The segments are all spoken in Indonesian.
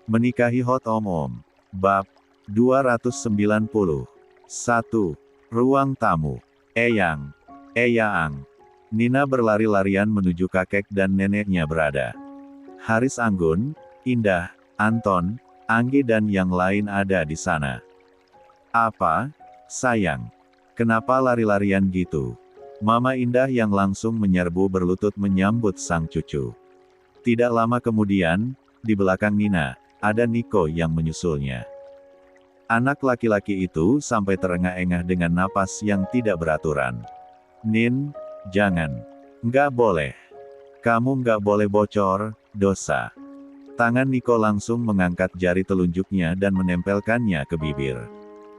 Menikahi Hot Om. Bab 290. 1. Ruang tamu. Eyang. Eyang. Nina berlari-larian menuju kakek dan neneknya berada. Haris Anggun, Indah, Anton, Anggi dan yang lain ada di sana. Apa, sayang? Kenapa lari-larian gitu? Mama Indah yang langsung menyerbu berlutut menyambut sang cucu. Tidak lama kemudian, di belakang Nina, ada Niko yang menyusulnya. Anak laki-laki itu sampai terengah-engah dengan napas yang tidak beraturan. Nin, jangan. Nggak boleh. Kamu nggak boleh bocor, dosa. Tangan Niko langsung mengangkat jari telunjuknya dan menempelkannya ke bibir.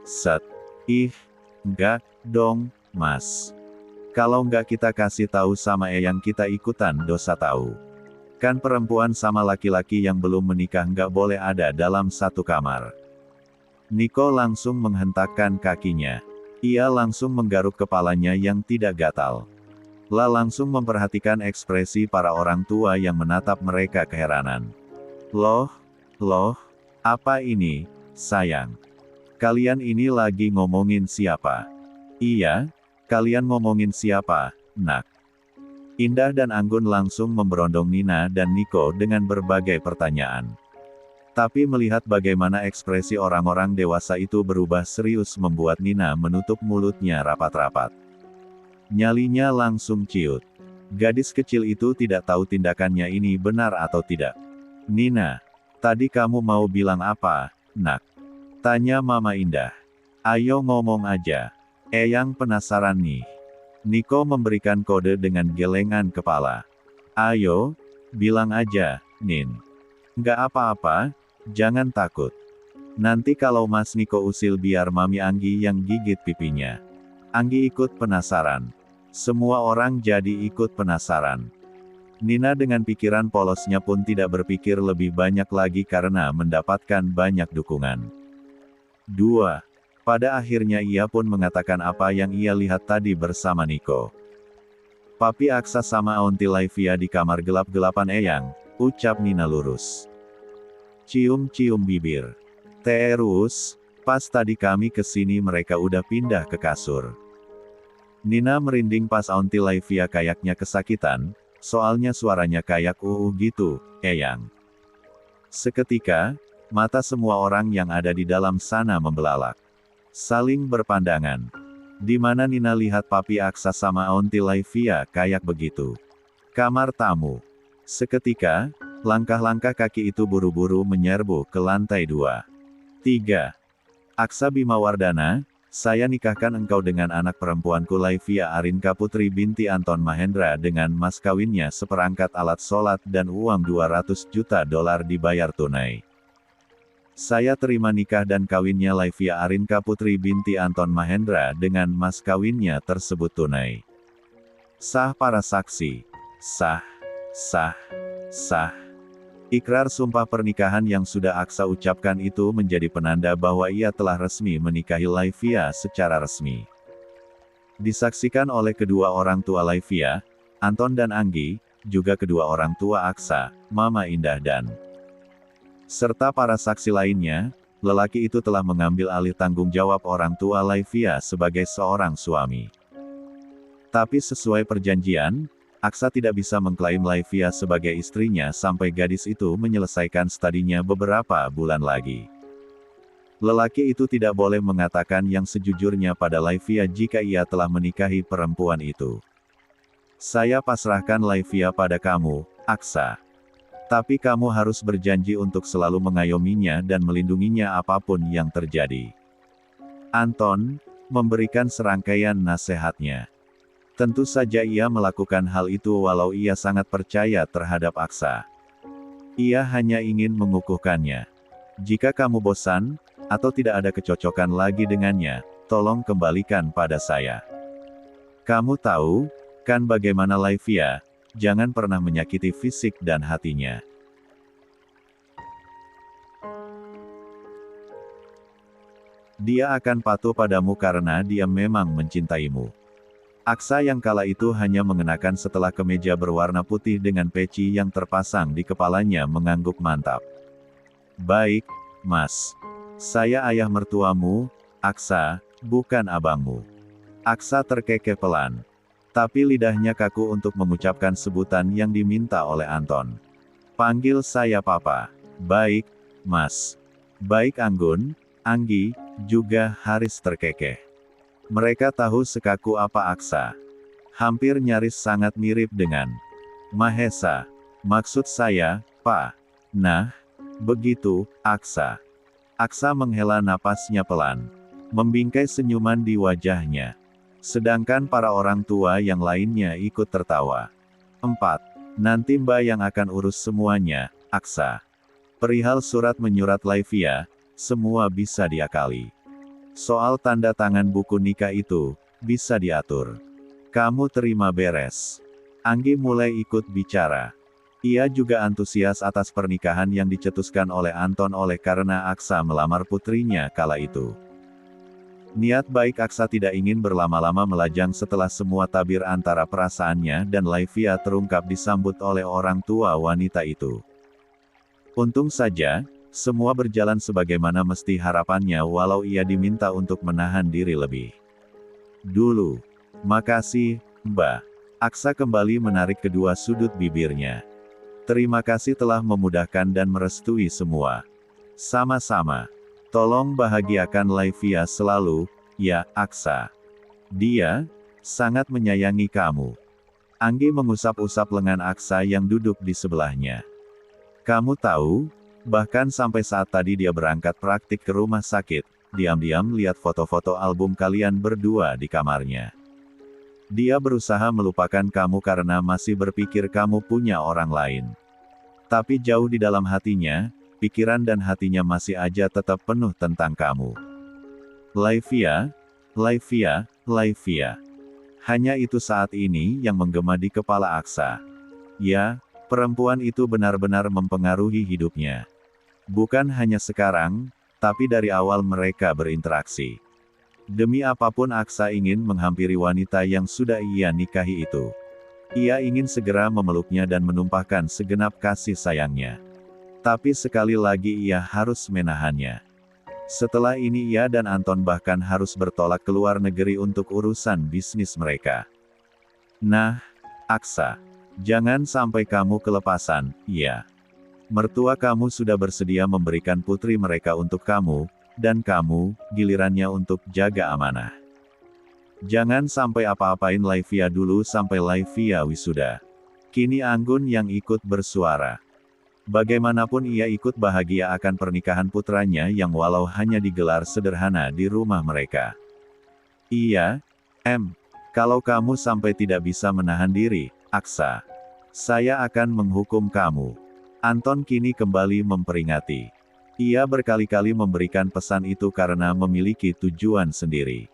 Set. Ih, nggak, dong, mas. Kalau nggak kita kasih tahu sama Eyang kita ikutan dosa tahu. Kan perempuan sama laki-laki yang belum menikah nggak boleh ada dalam satu kamar. Niko langsung menghentakkan kakinya. Ia langsung menggaruk kepalanya yang tidak gatal. Langsung memperhatikan ekspresi para orang tua yang menatap mereka keheranan. Loh, apa ini, sayang? Kalian ini lagi ngomongin siapa? Iya, kalian ngomongin siapa, nak? Indah dan Anggun langsung memberondong Nina dan Niko dengan berbagai pertanyaan. Tapi melihat bagaimana ekspresi orang-orang dewasa itu berubah serius membuat Nina menutup mulutnya rapat-rapat. Nyalinya langsung ciut. Gadis kecil itu tidak tahu tindakannya ini benar atau tidak. Nina, tadi kamu mau bilang apa, nak? Tanya Mama Indah. Ayo ngomong aja. Eyang penasaran nih. Niko memberikan kode dengan gelengan kepala. Ayo, bilang aja, Nin. Nggak apa-apa, jangan takut. Nanti kalau Mas Niko usil biar Mami Anggi yang gigit pipinya. Anggi ikut penasaran. Semua orang jadi ikut penasaran. Nina dengan pikiran polosnya pun tidak berpikir lebih banyak lagi karena mendapatkan banyak dukungan. 2. Pada akhirnya ia pun mengatakan apa yang ia lihat tadi bersama Niko. Papi Aksa sama Aunty Laivia di kamar gelap-gelapan Eyang, ucap Nina lurus. Cium-cium bibir. Terus, pas tadi kami kesini mereka udah pindah ke kasur. Nina merinding pas Aunty Laivia kayaknya kesakitan, soalnya suaranya kayak gitu, Eyang. Seketika, mata semua orang yang ada di dalam sana membelalak. Saling berpandangan. Di mana Nina lihat Papi Aksa sama Aunty Laivia kayak begitu. Kamar tamu. Seketika, langkah-langkah kaki itu buru-buru menyerbu ke lantai 2. 3. Aksa Bimawardana, saya nikahkan engkau dengan anak perempuanku Laivia Arinka Putri binti Anton Mahendra dengan mas kawinnya seperangkat alat sholat dan uang $200 juta dibayar tunai. Saya terima nikah dan kawinnya Laivia Arinka Putri binti Anton Mahendra dengan mas kawinnya tersebut tunai. Sah para saksi. Sah. Sah. Sah. Ikrar sumpah pernikahan yang sudah Aksa ucapkan itu menjadi penanda bahwa ia telah resmi menikahi Laivia secara resmi. Disaksikan oleh kedua orang tua Laivia, Anton dan Anggi, juga kedua orang tua Aksa, Mama Indah dan serta para saksi lainnya, lelaki itu telah mengambil alih tanggung jawab orang tua Laivia sebagai seorang suami. Tapi sesuai perjanjian, Aksa tidak bisa mengklaim Laivia sebagai istrinya sampai gadis itu menyelesaikan studinya beberapa bulan lagi. Lelaki itu tidak boleh mengatakan yang sejujurnya pada Laivia jika ia telah menikahi perempuan itu. Saya pasrahkan Laivia pada kamu, Aksa. Tapi kamu harus berjanji untuk selalu mengayominya dan melindunginya apapun yang terjadi. Anton memberikan serangkaian nasihatnya. Tentu saja ia melakukan hal itu walau ia sangat percaya terhadap Aksa. Ia hanya ingin mengukuhkannya. Jika kamu bosan, atau tidak ada kecocokan lagi dengannya, tolong kembalikan pada saya. Kamu tahu, kan bagaimana Laivia? Jangan pernah menyakiti fisik dan hatinya. Dia akan patuh padamu karena dia memang mencintaimu. Aksa yang kala itu hanya mengenakan setelah kemeja berwarna putih dengan peci yang terpasang di kepalanya mengangguk mantap. Baik, Mas. Saya ayah mertuamu, Aksa, bukan abangmu. Aksa terkekeh pelan. Tapi lidahnya kaku untuk mengucapkan sebutan yang diminta oleh Anton. Panggil saya Papa. Baik, Mas. Baik Anggun, Anggi, juga Haris terkekeh. Mereka tahu sekaku apa Aksa. Hampir nyaris sangat mirip dengan Mahesa. Maksud saya, Pak. Nah, begitu, Aksa. Aksa menghela napasnya pelan. Membingkai senyuman di wajahnya. Sedangkan para orang tua yang lainnya ikut tertawa. 4. Nanti Mbak yang akan urus semuanya, Aksa. Perihal surat menyurat Laivia, semua bisa diakali. Soal tanda tangan buku nikah itu, bisa diatur. Kamu terima beres. Anggi mulai ikut bicara. Ia juga antusias atas pernikahan yang dicetuskan oleh Anton oleh karena Aksa melamar putrinya kala itu. Niat baik Aksa tidak ingin berlama-lama melajang setelah semua tabir antara perasaannya dan Laivia terungkap disambut oleh orang tua wanita itu. Untung saja, semua berjalan sebagaimana mesti harapannya walau ia diminta untuk menahan diri lebih dulu. Makasih, Mbak. Aksa kembali menarik kedua sudut bibirnya. Terima kasih telah memudahkan dan merestui semua. Sama-sama. Tolong bahagiakan Laivia selalu, ya, Aksa. Dia sangat menyayangi kamu. Anggi mengusap-usap lengan Aksa yang duduk di sebelahnya. Kamu tahu, bahkan sampai saat tadi dia berangkat praktik ke rumah sakit, diam-diam lihat foto-foto album kalian berdua di kamarnya. Dia berusaha melupakan kamu karena masih berpikir kamu punya orang lain. Tapi jauh di dalam hatinya, pikiran dan hatinya masih aja tetap penuh tentang kamu. Laivia, Laivia, Laivia. Hanya itu saat ini yang menggema di kepala Aksa. Ya, perempuan itu benar-benar mempengaruhi hidupnya. Bukan hanya sekarang, tapi dari awal mereka berinteraksi. Demi apapun Aksa ingin menghampiri wanita yang sudah ia nikahi itu. Ia ingin segera memeluknya dan menumpahkan segenap kasih sayangnya. Tapi sekali lagi ia harus menahannya. Setelah ini ia dan Anton bahkan harus bertolak ke luar negeri untuk urusan bisnis mereka. Nah, Aksa. Jangan sampai kamu kelepasan, ya. Mertua kamu sudah bersedia memberikan putri mereka untuk kamu, dan kamu, gilirannya untuk jaga amanah. Jangan sampai apa-apain Laivia dulu sampai Laivia wisuda. Kini Anggun yang ikut bersuara. Bagaimanapun ia ikut bahagia akan pernikahan putranya yang walau hanya digelar sederhana di rumah mereka. Iya, kalau kamu sampai tidak bisa menahan diri, Aksa, saya akan menghukum kamu. Anton kini kembali memperingati. Ia berkali-kali memberikan pesan itu karena memiliki tujuan sendiri.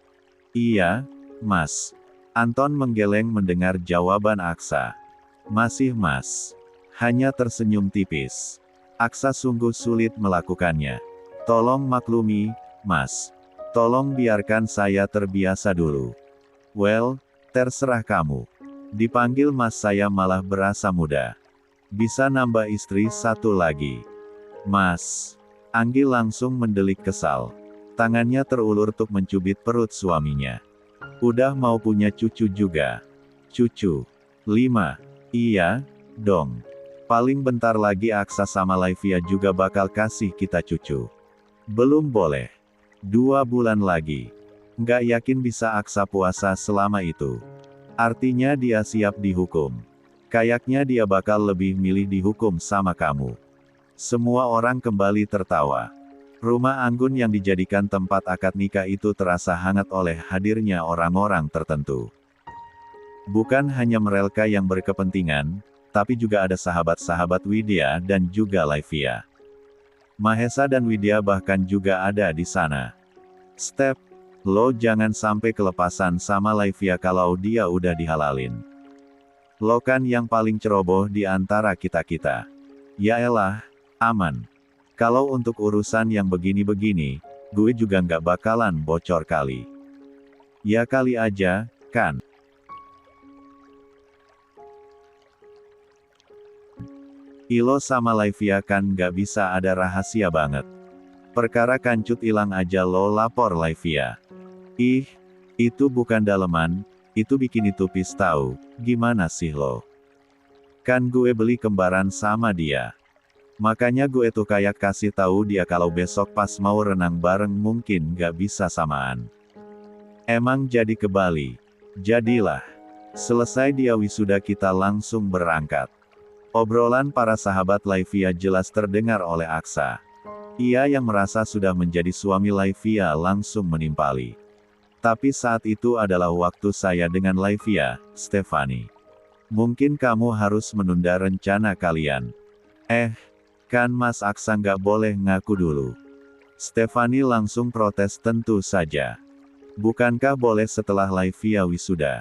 Iya, Mas. Anton menggeleng mendengar jawaban Aksa. Masih Mas. Hanya tersenyum tipis. Aksa sungguh sulit melakukannya. Tolong maklumi, Mas. Tolong biarkan saya terbiasa dulu. Well, terserah kamu. Dipanggil Mas saya malah berasa muda. Bisa nambah istri satu lagi. Mas. Anggi langsung mendelik kesal. Tangannya terulur untuk mencubit perut suaminya. Udah mau punya cucu juga. Cucu. 5. Iya, dong. Paling bentar lagi Aksa sama Laivia juga bakal kasih kita cucu. Belum boleh. 2 bulan lagi. Nggak yakin bisa Aksa puasa selama itu. Artinya dia siap dihukum. Kayaknya dia bakal lebih milih dihukum sama kamu. Semua orang kembali tertawa. Rumah Anggun yang dijadikan tempat akad nikah itu terasa hangat oleh hadirnya orang-orang tertentu. Bukan hanya mereka yang berkepentingan, tapi juga ada sahabat-sahabat Widya dan juga Laivia. Mahesa dan Widya bahkan juga ada di sana. Step, lo jangan sampai kelepasan sama Laivia kalau dia udah dihalalin. Lo kan yang paling ceroboh di antara kita-kita. Yaelah, aman. Kalau untuk urusan yang begini-begini, gue juga nggak bakalan bocor kali. Ya kali aja, kan. Ilo sama Laivia kan gak bisa ada rahasia banget. Perkara kancut ilang aja lo lapor Laivia. Ih, itu bukan daleman, itu bikini tupis tahu, gimana sih lo? Kan gue beli kembaran sama dia. Makanya gue tuh kayak kasih tahu dia kalau besok pas mau renang bareng mungkin gak bisa samaan. Emang jadi ke Bali? Jadilah. Selesai dia wisuda kita langsung berangkat. Obrolan para sahabat Laivia jelas terdengar oleh Aksa. Ia yang merasa sudah menjadi suami Laivia langsung menimpali. Tapi saat itu adalah waktu saya dengan Laivia, Stefani. Mungkin kamu harus menunda rencana kalian. Kan Mas Aksa nggak boleh ngaku dulu. Stefani langsung protes tentu saja. Bukankah boleh setelah Laivia wisuda?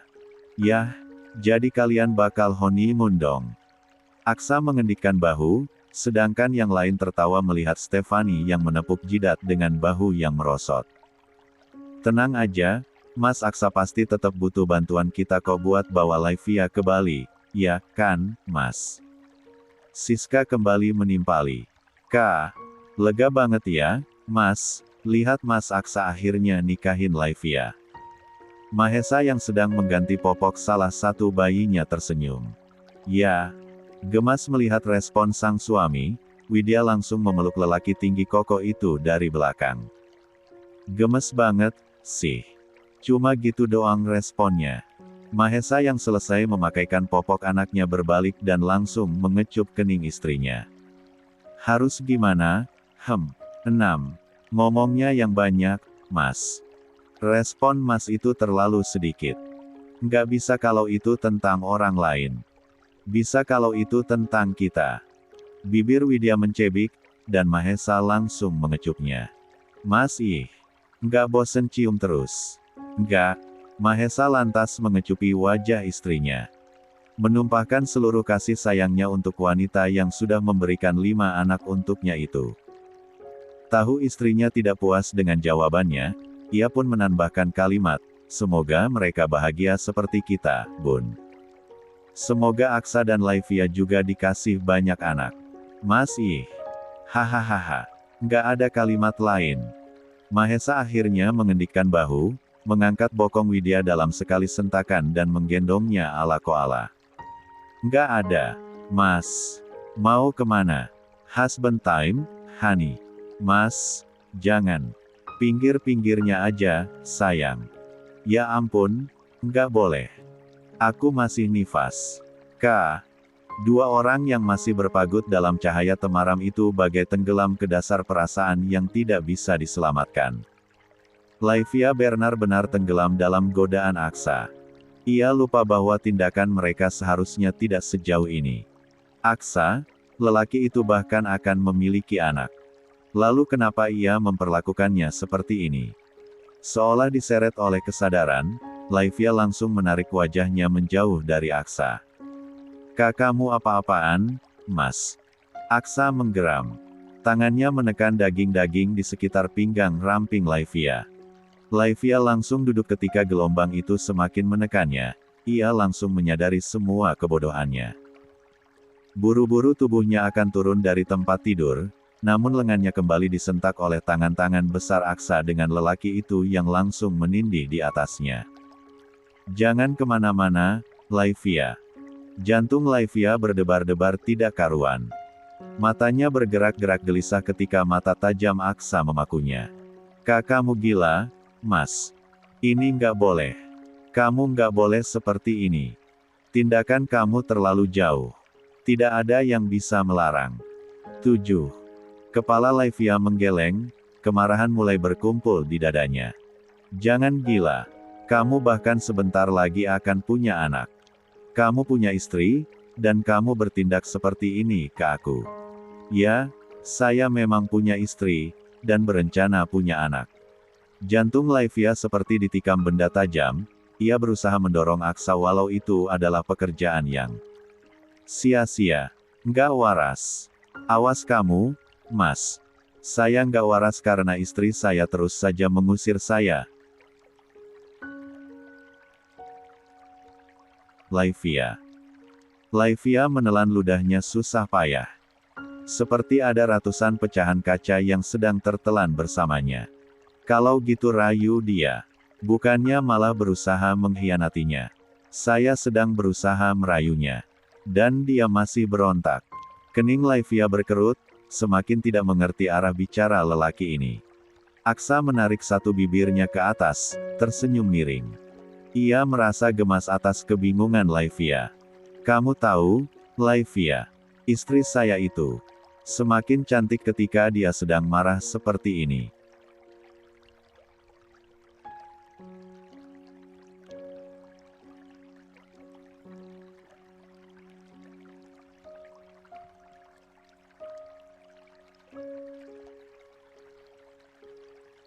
Yah, jadi kalian bakal honeymoon dong. Aksa mengendikkan bahu, sedangkan yang lain tertawa melihat Stefani yang menepuk jidat dengan bahu yang merosot. Tenang aja, Mas Aksa pasti tetap butuh bantuan kita kok buat bawa Laivia ke Bali, ya kan, Mas? Siska kembali menimpali. Kak, lega banget ya, Mas, lihat Mas Aksa akhirnya nikahin Laivia. Mahesa yang sedang mengganti popok salah satu bayinya tersenyum. Ya, gemas melihat respon sang suami, Widya langsung memeluk lelaki tinggi kokoh itu dari belakang. Gemes banget, sih. Cuma gitu doang responnya. Mahesa yang selesai memakaikan popok anaknya berbalik dan langsung mengecup kening istrinya. Harus gimana? 6. Ngomongnya yang banyak, Mas. Respon Mas itu terlalu sedikit. Nggak bisa kalau itu tentang orang lain. Bisa kalau itu tentang kita. Bibir Widya mencebik, dan Mahesa langsung mengecupnya. Mas nggak bosen cium terus? Nggak. Mahesa lantas mengecupi wajah istrinya. Menumpahkan seluruh kasih sayangnya untuk wanita yang sudah memberikan 5 anak untuknya itu. Tahu istrinya tidak puas dengan jawabannya, ia pun menambahkan kalimat, semoga mereka bahagia seperti kita, Bun. Semoga Aksa dan Laivia juga dikasih banyak anak. Mas hahaha. Nggak ada kalimat lain. Mahesa akhirnya mengendikkan bahu, mengangkat bokong Widya dalam sekali sentakan dan menggendongnya ala koala. Nggak ada. Mas. Mau kemana? Husband time, honey. Mas, jangan. Pinggir-pinggirnya aja, sayang. Ya ampun, nggak boleh. Aku masih nifas. Kak. 2 orang yang masih berpagut dalam cahaya temaram itu bagai tenggelam ke dasar perasaan yang tidak bisa diselamatkan. Laivia benar-benar tenggelam dalam godaan Aksa. Ia lupa bahwa tindakan mereka seharusnya tidak sejauh ini. Aksa, lelaki itu bahkan akan memiliki anak. Lalu kenapa ia memperlakukannya seperti ini? Seolah diseret oleh kesadaran, Laivia langsung menarik wajahnya menjauh dari Aksa. Kakakmu apa-apaan, Mas? Aksa menggeram. Tangannya menekan daging-daging di sekitar pinggang ramping Laivia. Laivia langsung duduk ketika gelombang itu semakin menekannya. Ia langsung menyadari semua kebodohannya. Buru-buru tubuhnya akan turun dari tempat tidur, namun lengannya kembali disentak oleh tangan-tangan besar Aksa dengan lelaki itu yang langsung menindih di atasnya. Jangan kemana-mana, Laivia. Jantung Laivia berdebar-debar tidak karuan. Matanya bergerak-gerak gelisah ketika mata tajam Aksa memakunya. Kakakmu gila, Mas. Ini nggak boleh. Kamu nggak boleh seperti ini. Tindakan kamu terlalu jauh. Tidak ada yang bisa melarang. 7. Kepala Laivia menggeleng, kemarahan mulai berkumpul di dadanya. Jangan gila. Kamu bahkan sebentar lagi akan punya anak. Kamu punya istri, dan kamu bertindak seperti ini ke aku. Ya, saya memang punya istri, dan berencana punya anak. Jantung Laivia seperti ditikam benda tajam, ia berusaha mendorong Aksa walau itu adalah pekerjaan yang sia-sia. Nggak waras. Awas kamu, Mas. Saya nggak waras karena istri saya terus saja mengusir saya. Laivia. Laivia menelan ludahnya susah payah. Seperti ada ratusan pecahan kaca yang sedang tertelan bersamanya. Kalau gitu rayu dia. Bukannya malah berusaha mengkhianatinya. Saya sedang berusaha merayunya. Dan dia masih berontak. Kening Laivia berkerut, semakin tidak mengerti arah bicara lelaki ini. Aksa menarik satu bibirnya ke atas, tersenyum miring. Ia merasa gemas atas kebingungan Laivia. Kamu tahu, Laivia, istri saya itu semakin cantik ketika dia sedang marah seperti ini.